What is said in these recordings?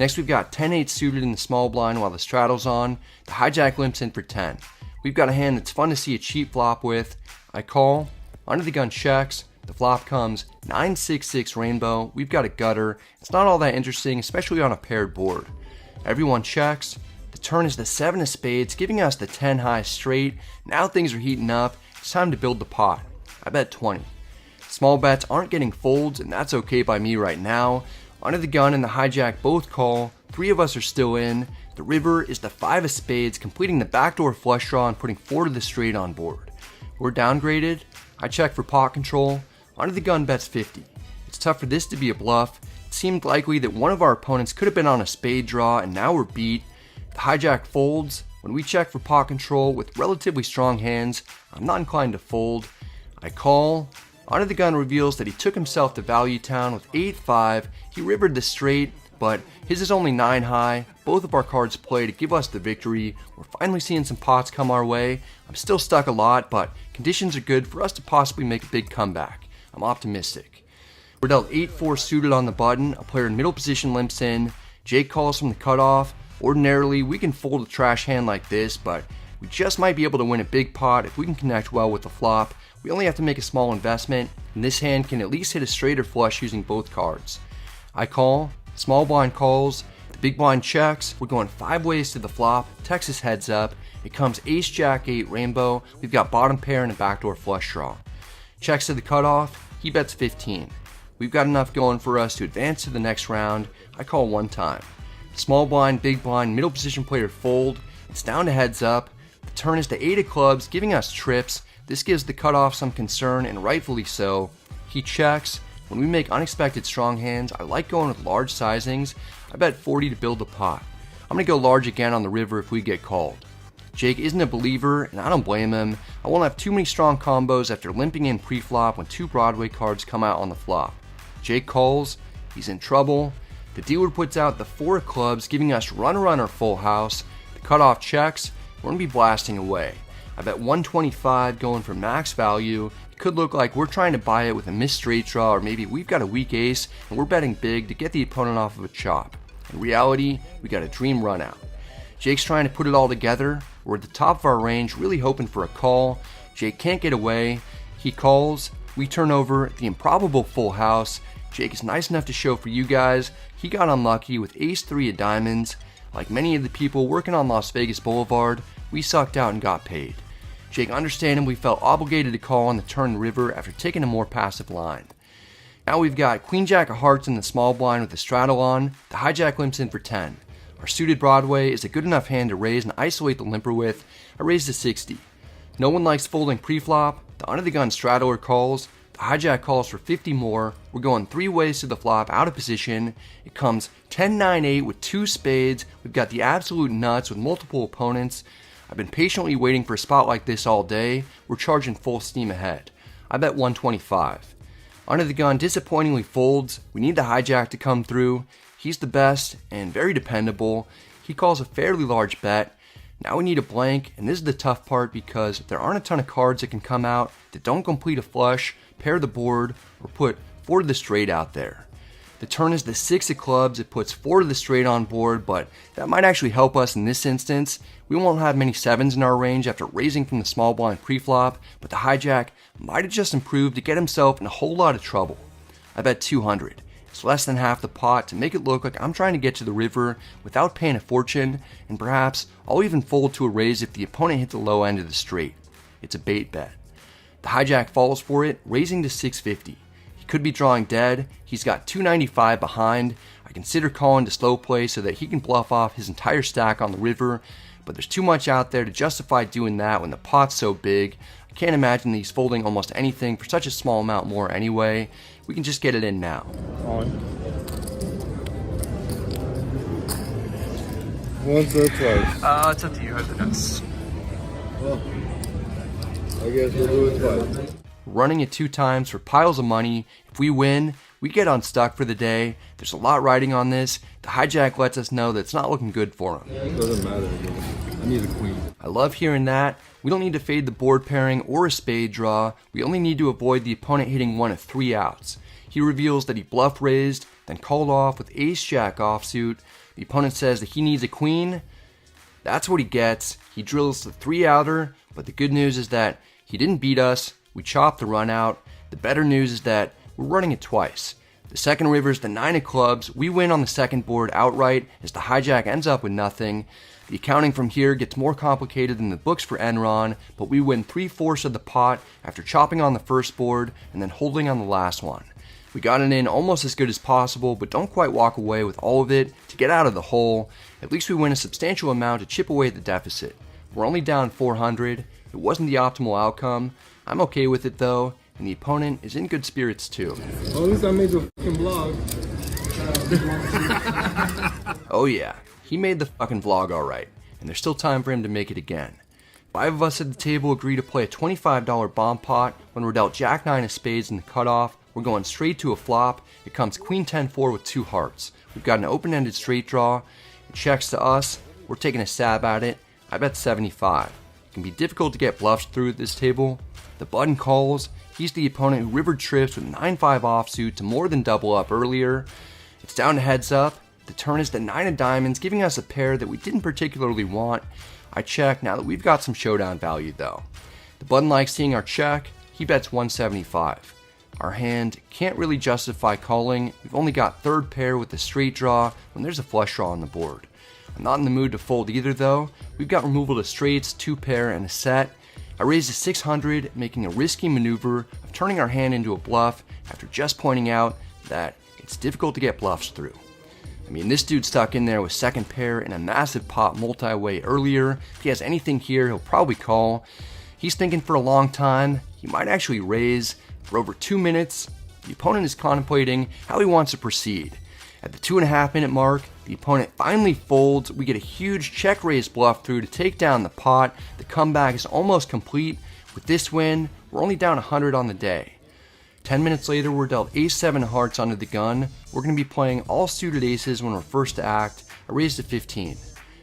Next, we've got 10-8 suited in the small blind while the straddle's on. The hijack limps in for 10. We've got a hand that's fun to see a cheap flop with. I call, under the gun checks, the flop comes 9-6-6 rainbow. We've got a gutter. It's not all that interesting, especially on a paired board. Everyone checks. The turn is the 7 of spades, giving us the 10 high straight. Now things are heating up. It's time to build the pot. I bet 20. Small bets aren't getting folds, and that's okay by me right now. Under the gun and the hijack both call. 3 of us are still in. The river is the 5 of spades, completing the backdoor flush draw and putting 4 to the straight on board. We're downgraded. I check for pot control. Under the gun bets 50. It's tough for this to be a bluff. It seemed likely that one of our opponents could have been on a spade draw, and now we're beat. The hijack folds. When we check for pot control with relatively strong hands, I'm not inclined to fold. I call. Under the gun reveals that he took himself to Value Town with 8-5. He rivered the straight, but his is only 9 high. Both of our cards play to give us the victory. We're finally seeing some pots come our way. I'm still stuck a lot, but conditions are good for us to possibly make a big comeback. I'm optimistic. We're dealt 8-4 suited on the button. A player in middle position limps in. Jake calls from the cutoff. Ordinarily, we can fold a trash hand like this, but we just might be able to win a big pot if we can connect well with the flop. We only have to make a small investment, and this hand can at least hit a straight or flush using both cards. I call, small blind calls, the big blind checks. We're going 5 ways to the flop. Texas heads up. It comes ace jack 8 rainbow. We've got bottom pair and a backdoor flush draw. Checks to the cutoff. He bets 15. We've got enough going for us to advance to the next round. I call 1 time. Small blind, big blind, middle position player fold. It's down to heads up. The turn is the 8 of clubs, giving us trips. This gives the cutoff some concern, and rightfully so. He checks. When we make unexpected strong hands, I like going with large sizings. I bet 40 to build the pot. I'm going to go large again on the river if we get called. Jake isn't a believer, and I don't blame him. I won't have too many strong combos after limping in pre-flop when 2 Broadway cards come out on the flop. Jake calls. He's in trouble. The dealer puts out the 4 of clubs, giving us runner full house. The cutoff checks. We're going to be blasting away. I bet 125 going for max value. It could look like we're trying to buy it with a missed straight draw, or maybe we've got a weak ace and we're betting big to get the opponent off of a chop. In reality, we got a dream run out. Jake's trying to put it all together. We're at the top of our range, really hoping for a call. Jake can't get away. He calls. We turn over the improbable full house. Jake is nice enough to show for you guys. He got unlucky with ace 3 of diamonds. Like many of the people working on Las Vegas Boulevard, we sucked out and got paid. Jake understandably felt obligated to call on the turn river after taking a more passive line. Now we've got Queen Jack of Hearts in the small blind with the straddle on. The hijack limps in for 10. Our suited Broadway is a good enough hand to raise and isolate the limper with. I raised to 60. No one likes folding pre-flop. The under the gun straddler calls. The hijack calls for 50 more. We're going 3 ways to the flop out of position. It comes 10-9-8 with 2 spades. We've got the absolute nuts with multiple opponents. I've been patiently waiting for a spot like this all day. We're charging full steam ahead. I bet 125. Under the gun disappointingly folds. We need the hijack to come through. He's the best and very dependable. He calls a fairly large bet. Now we need a blank, and this is the tough part because there aren't a ton of cards that can come out that don't complete a flush, pair the board, or put 4 to the straight out there. The turn is the 6 of clubs. It puts 4 to the straight on board, but that might actually help us in this instance. We won't have many 7s in our range after raising from the small blind pre-flop, but the hijack might have just improved to get himself in a whole lot of trouble. I bet 200. It's less than half the pot to make it look like I'm trying to get to the river without paying a fortune, and perhaps I'll even fold to a raise if the opponent hits the low end of the straight. It's a bait bet. The hijack falls for it, raising to 650. Could be drawing dead. He's got 295 behind. I consider calling to slow play so that he can bluff off his entire stack on the river, but there's too much out there to justify doing that when the pot's so big. I can't imagine that he's folding almost anything for such a small amount more anyway. We can just get it in now. On. Once or twice? It's up to you. How's the nuts? Well, I guess we'll do it twice. Running it 2 times for piles of money. If we win, we get unstuck for the day. There's a lot riding on this. The hijack lets us know that it's not looking good for him. It doesn't matter. I need a queen. I love hearing that. We don't need to fade the board pairing or a spade draw. We only need to avoid the opponent hitting one of 3 outs. He reveals that he bluff raised. then called off with ace-jack offsuit. The opponent says that he needs a queen. That's what he gets. He drills the 3-outer, but the good news is that he didn't beat us. We chopped the run out. The better news is that we're running it twice. The second river is the 9 of clubs. We win on the second board outright as the hijack ends up with nothing. The accounting from here gets more complicated than the books for Enron, but we win 3/4 of the pot after chopping on the first board and then holding on the last one. We got it in almost as good as possible, but don't quite walk away with all of it to get out of the hole. At least we win a substantial amount to chip away at the deficit. We're only down 400. It wasn't the optimal outcome. I'm okay with it though, and the opponent is in good spirits too. Well, at least I made the fucking vlog. Oh yeah, he made the fucking vlog alright, and there's still time for him to make it again. 5 of us at the table agree to play a $25 bomb pot when we're dealt Jack 9 of spades in the cutoff. We're going straight to a flop. It comes Queen 10-4 with 2 hearts. We've got an open-ended straight draw. It checks to us. We're taking a stab at it. I bet 75. It can be difficult to get bluffs through at this table. The button calls. He's the opponent who river trips with 9-5 offsuit to more than double up earlier. It's down to heads up. The turn is the 9 of diamonds, giving us a pair that we didn't particularly want. I check now that we've got some showdown value though. The button likes seeing our check. He bets 175. Our hand can't really justify calling. We've only got third pair with the straight draw when there's a flush draw on the board. I'm not in the mood to fold either though. We've got removal to straights, 2 pair, and a set. I raise to 600, making a risky maneuver of turning our hand into a bluff after just pointing out that it's difficult to get bluffs through. I mean, this dude stuck in there with second pair in a massive pot multi-way earlier. If he has anything here, he'll probably call. He's thinking for a long time. He might actually raise. For over 2 minutes, the opponent is contemplating how he wants to proceed. At the 2.5 minute mark, the opponent finally folds. We get a huge check raise bluff through to take down the pot. The comeback is almost complete. With this win, we're only down 100 on the day. 10 minutes later, we're dealt ace-7 hearts under the gun. We're going to be playing all suited aces when we're first to act. I raised to 15.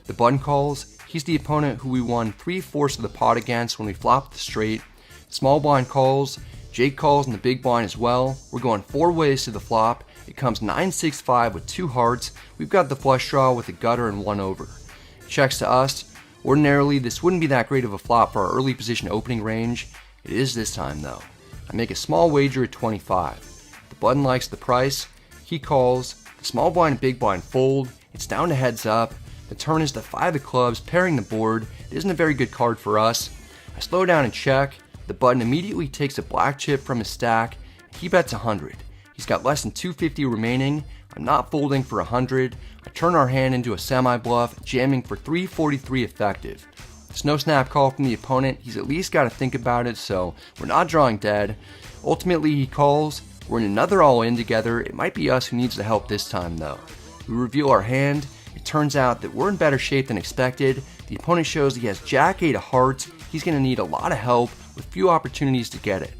The button calls. He's the opponent who we won 3/4 of the pot against when we flopped the straight. Small blind calls. Jake calls in the big blind as well. We're going 4 ways to the flop. It comes 9-6-5 with 2 hearts. We've got the flush draw with a gutter and 1 over. It checks to us. Ordinarily, this wouldn't be that great of a flop for our early position opening range. It is this time though. I make a small wager at 25. The button likes the price. He calls. The small blind and big blind fold. It's down to heads up. The turn is the 5 of clubs pairing the board. It isn't a very good card for us. I slow down and check. The button immediately takes a black chip from his stack. He bets 100. He's got less than 250 remaining. I'm not folding for 100. I turn our hand into a semi-bluff, jamming for 343 effective. There's no snap call from the opponent. He's at least got to think about it, so we're not drawing dead. Ultimately, he calls. We're in another all-in together. It might be us who needs the help this time, though. We reveal our hand. It turns out that we're in better shape than expected. The opponent shows he has Jack 8 of hearts. He's going to need a lot of help with few opportunities to get it.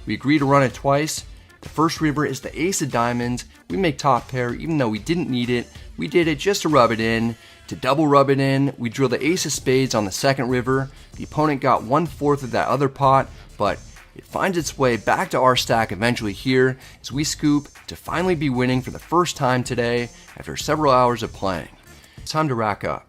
We agree to run it twice. The first river is the ace of diamonds. We make top pair even though we didn't need it. We did it just to rub it in. To double rub it in, we drill the ace of spades on the second river. The opponent got 1/4 of that other pot, but it finds its way back to our stack eventually here as we scoop to finally be winning for the first time today after several hours of playing. It's time to rack up.